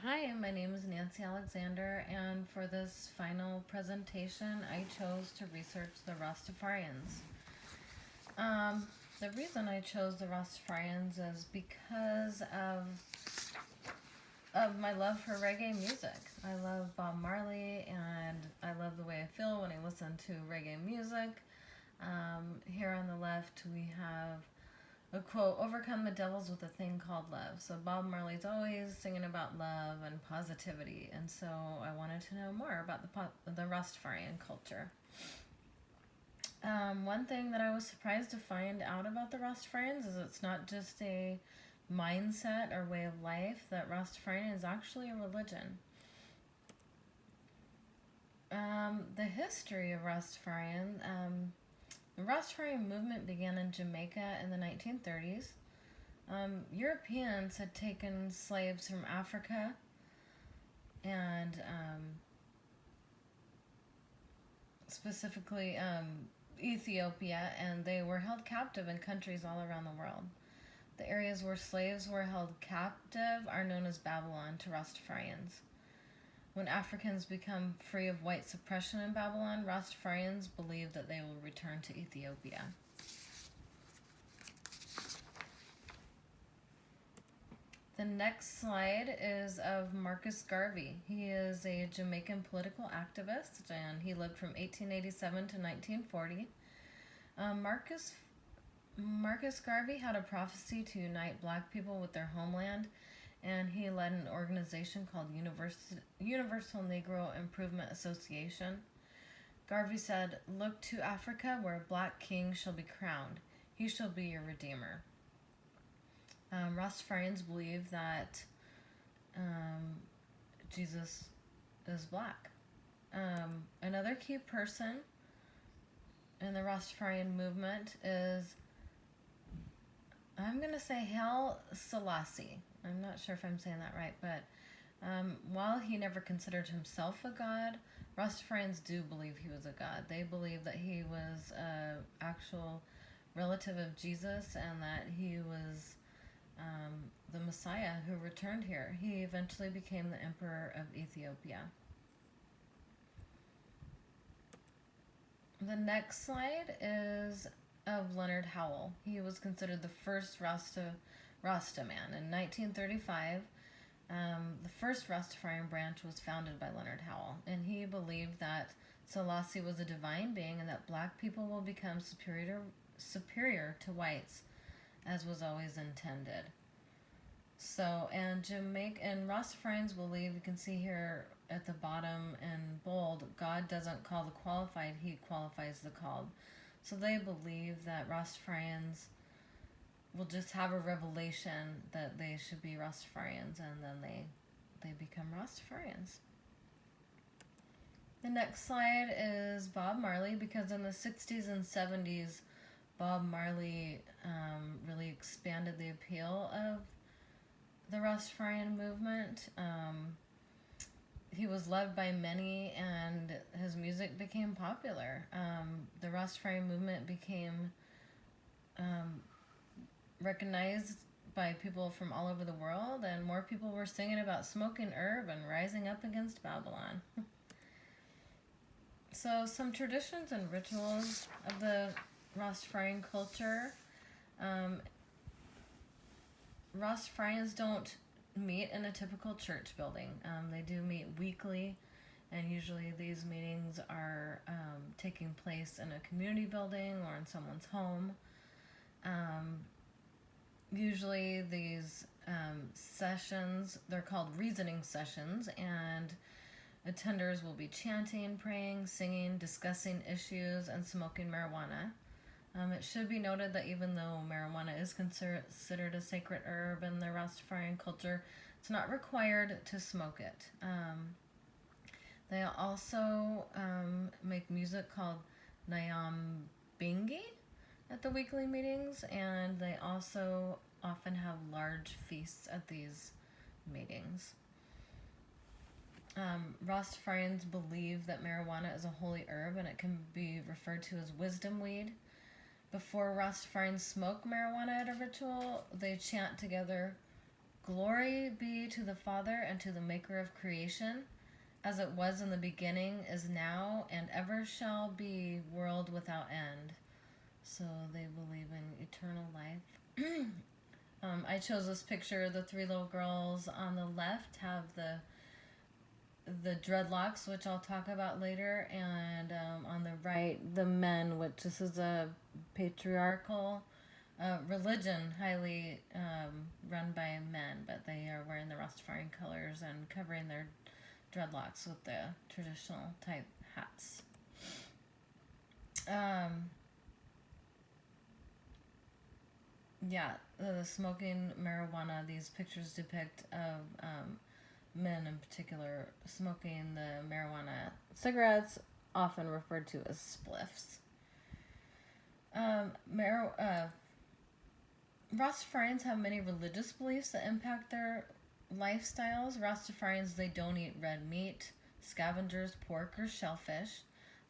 Hi, my name is Nancy Alexander, and for this final presentation, I chose to research the Rastafarians. Um, the reason I chose the Rastafarians is because of my love for reggae music. I love Bob Marley, and I love the way I feel when I listen to reggae music. Here on the left, we have a quote, overcome the devils with a thing called love. So Bob Marley's always singing about love and positivity, and so I wanted to know more about the Rastafarian culture. One thing that I was surprised to find out about the Rastafarians is it's not just a mindset or way of life, that Rastafarian is actually a religion. The history of Rastafarian, the Rastafarian movement began in Jamaica in the 1930s. Europeans had taken slaves from Africa and specifically Ethiopia, and they were held captive in countries all around the world. The areas where slaves were held captive are known as Babylon to Rastafarians. When Africans become free of white suppression in Babylon, Rastafarians believe that they will return to Ethiopia. The next slide is of Marcus Garvey. He is a Jamaican political activist, and he lived from 1887 to 1940. Marcus Garvey had a prophecy to unite black people with their homeland, and he led an organization called Universal Negro Improvement Association. Garvey said, "Look to Africa, where a black king shall be crowned. He shall be your redeemer." Rastafarians believe that Jesus is black. Another key person in the Rastafarian movement is, I'm going to say, Haile Selassie. I'm not sure if I'm saying that right, but while he never considered himself a god, Rastafarians do believe he was a god. They believe that he was an actual relative of Jesus and that he was the Messiah who returned here. He eventually became the Emperor of Ethiopia. The next slide is of Leonard Howell. He was considered the first Rasta man. In 1935, the first Rastafarian branch was founded by Leonard Howell, and he believed that Selassie was a divine being and that black people will become superior to whites, as was always intended. So, and Rastafarians believe, you can see here at the bottom in bold, God doesn't call the qualified, he qualifies the called. So they believe that Rastafarians will just have a revelation that they should be Rastafarians, and then they become Rastafarians. The next slide is Bob Marley, because in the 60s and 70s, Bob Marley really expanded the appeal of the Rastafarian movement. He was loved by many, and his music became popular. The Rastafarian movement became recognized by people from all over the world, and more people were singing about smoking herb and rising up against Babylon. So, some traditions and rituals of the Rastafarian culture. Rastafarians don't meet in a typical church building. They do meet weekly, and usually these meetings are taking place in a community building or in someone's home. Usually these sessions, they're called reasoning sessions, and attenders will be chanting, praying, singing, discussing issues, and smoking marijuana. It should be noted that even though marijuana is considered a sacred herb in the Rastafarian culture, it's not required to smoke it. They also make music called Nyambingi at the weekly meetings, and they also often have large feasts at these meetings. Rastafarians believe that marijuana is a holy herb, and it can be referred to as wisdom weed. Before Rastafarians smoke marijuana at a ritual, they chant together Glory be to the Father and to the Maker of creation, as it was in the beginning, is now, and ever shall be, world without end. So they believe in eternal life. I chose this picture. The three little girls on the left have the dreadlocks, which I'll talk about later, and on the right, the men, which this is a patriarchal religion, highly run by men, but they are wearing the Rastafarian colors and covering their dreadlocks with the traditional type hats. The smoking marijuana, these pictures depict of men in particular smoking the marijuana cigarettes, often referred to as spliffs. Rastafarians have many religious beliefs that impact their lifestyles. Rastafarians, they don't eat red meat, scavengers, pork, or shellfish.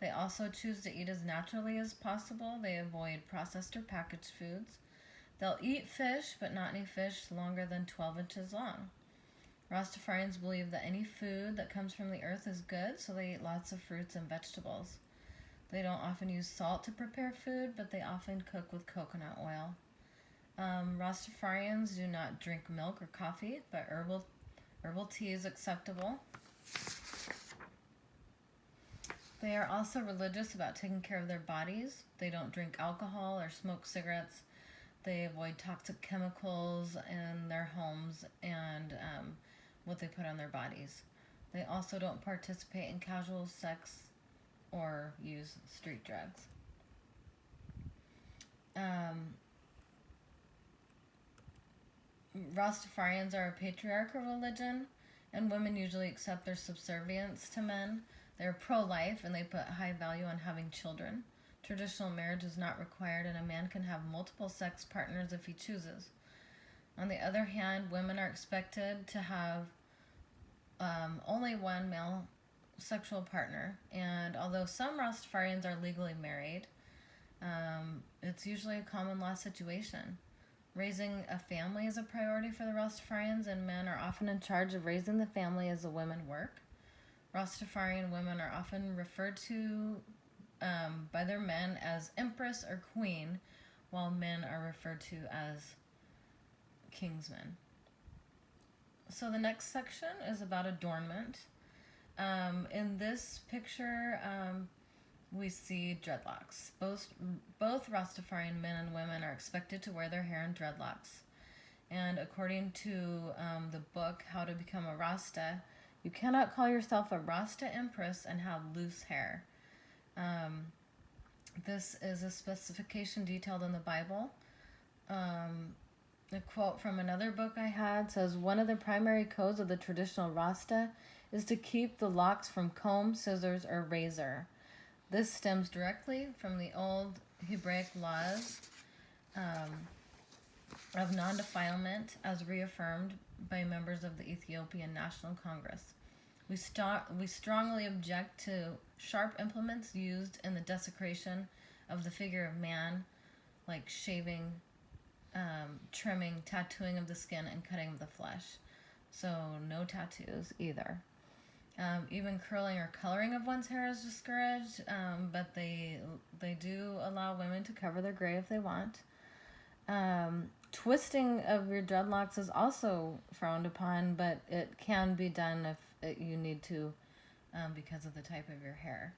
They also choose to eat as naturally as possible. They avoid processed or packaged foods. They'll eat fish, but not any fish longer than 12 inches long. Rastafarians believe that any food that comes from the earth is good, so they eat lots of fruits and vegetables. They don't often use salt to prepare food, but they often cook with coconut oil. Rastafarians do not drink milk or coffee, but herbal tea is acceptable. They are also religious about taking care of their bodies. They don't drink alcohol or smoke cigarettes. They avoid toxic chemicals in their homes and what they put on their bodies. They also don't participate in casual sex or use street drugs. Rastafarians are a patriarchal religion, and women usually accept their subservience to men. They're pro-life, and they put high value on having children. Traditional marriage is not required, and a man can have multiple sex partners if he chooses. On the other hand, women are expected to have only one male sexual partner, and although some Rastafarians are legally married, it's usually a common law situation. Raising a family is a priority for the Rastafarians, and men are often in charge of raising the family as the women work. Rastafarian women are often referred to by their men as empress or queen, while men are referred to as kingsmen. So the next section is about adornment. In this picture, we see dreadlocks. Both Rastafarian men and women are expected to wear their hair in dreadlocks. And according to the book, How to Become a Rasta, you cannot call yourself a Rasta empress and have loose hair. This is a specification detailed in the Bible. A quote from another book I had says, "One of the primary codes of the traditional Rasta is to keep the locks from comb, scissors, or razor." This stems directly from the old Hebraic laws of non-defilement as reaffirmed by members of the Ethiopian National Congress. We strongly object to sharp implements used in the desecration of the figure of man, like shaving, trimming, tattooing of the skin, and cutting of the flesh. So no tattoos either. Even curling or coloring of one's hair is discouraged, but they do allow women to cover their gray if they want. Twisting of your dreadlocks is also frowned upon, but it can be done if you need to because of the type of your hair.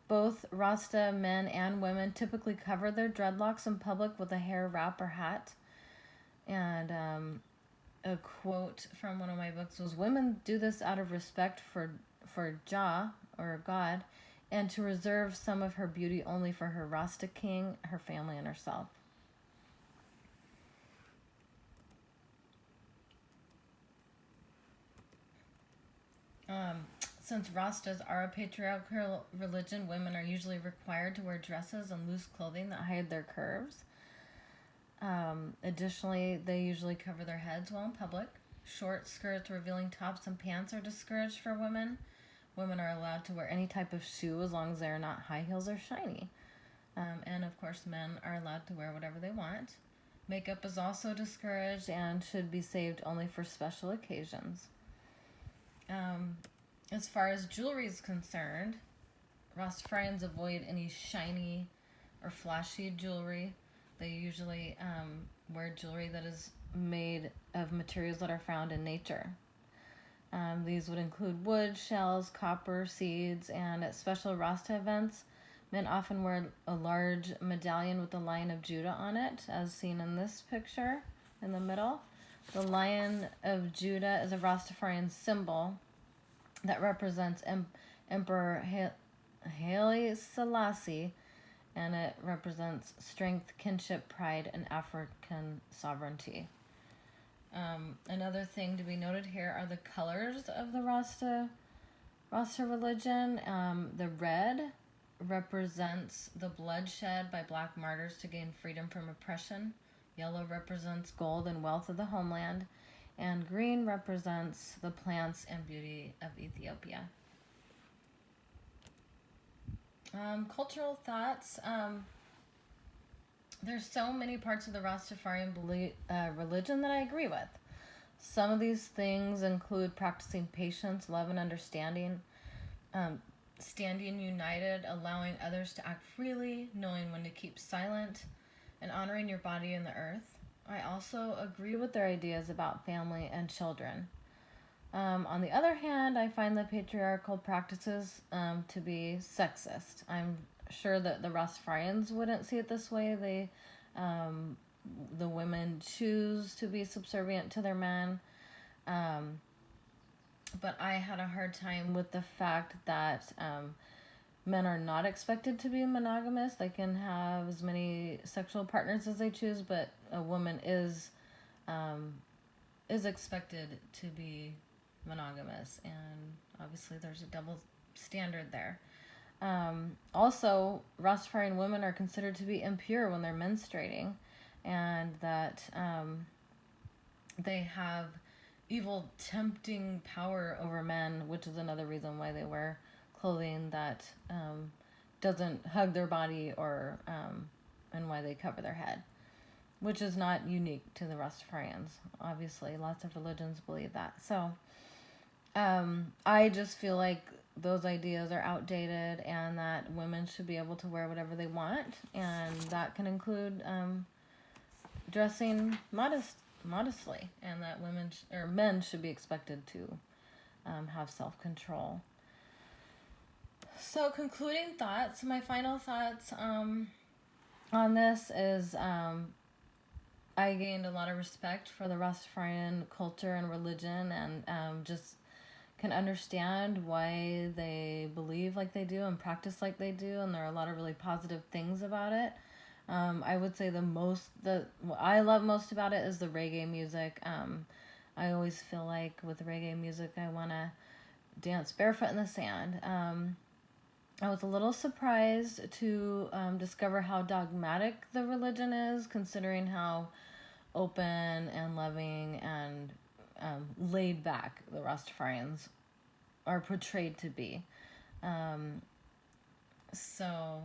Both Rasta men and women typically cover their dreadlocks in public with a hair wrap or hat. And a quote from one of my books was, "Women do this out of respect for Jah, or God, and to reserve some of her beauty only for her Rasta king, her family, and herself." Since Rastas are a patriarchal religion, women are usually required to wear dresses and loose clothing that hide their curves. Additionally, they usually cover their heads while in public. Short skirts revealing tops and pants are discouraged for women. Women are allowed to wear any type of shoe as long as they are not high heels or shiny. And of course, men are allowed to wear whatever they want. Makeup is also discouraged and should be saved only for special occasions. As far as jewelry is concerned, Rastafarians avoid any shiny or flashy jewelry. They usually wear jewelry that is made of materials that are found in nature. These would include wood, shells, copper, seeds, and at special Rasta events, men often wear a large medallion with the Lion of Judah on it, as seen in this picture in the middle. The Lion of Judah is a Rastafarian symbol that represents Emperor Haile Selassie, and it represents strength, kinship, pride, and African sovereignty. Another thing to be noted here are the colors of the Rasta religion. The red represents the bloodshed by black martyrs to gain freedom from oppression. Yellow represents gold and wealth of the homeland. And green represents the plants and beauty of Ethiopia. Cultural thoughts. There's so many parts of the Rastafarian religion that I agree with. Some of these things include practicing patience, love, and understanding, standing united, allowing others to act freely, knowing when to keep silent, and honoring your body and the earth. I also agree with their ideas about family and children. On the other hand, I find the patriarchal practices to be sexist. I'm sure that the Rastafarians wouldn't see it this way. The women choose to be subservient to their men. But I had a hard time with the fact that men are not expected to be monogamous. They can have as many sexual partners as they choose, but a woman is expected to be monogamous, and obviously there's a double standard there. Also, Rastafarian women are considered to be impure when they're menstruating, and that they have evil, tempting power over men, which is another reason why they wear clothing that doesn't hug their body, or and why they cover their head, which is not unique to the Rastafarians. Obviously, lots of religions believe that. So I just feel like those ideas are outdated, and that women should be able to wear whatever they want, and that can include dressing modestly, and that men should be expected to have self-control. So, concluding thoughts, my final thoughts on this is I gained a lot of respect for the Rastafarian culture and religion, and just can understand why they believe like they do and practice like they do, and there are a lot of really positive things about it. I would say what I love most about it is the reggae music. I always feel like with reggae music I want to dance barefoot in the sand. I was a little surprised to discover how dogmatic the religion is, considering how open and loving and laid back the Rastafarians are portrayed to be. So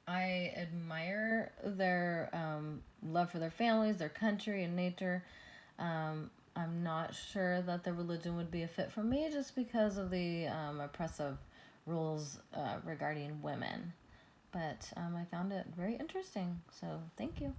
I admire their love for their families, their country, and nature. I'm not sure that the religion would be a fit for me, just because of the oppressive rules regarding women. But I found it very interesting. So thank you.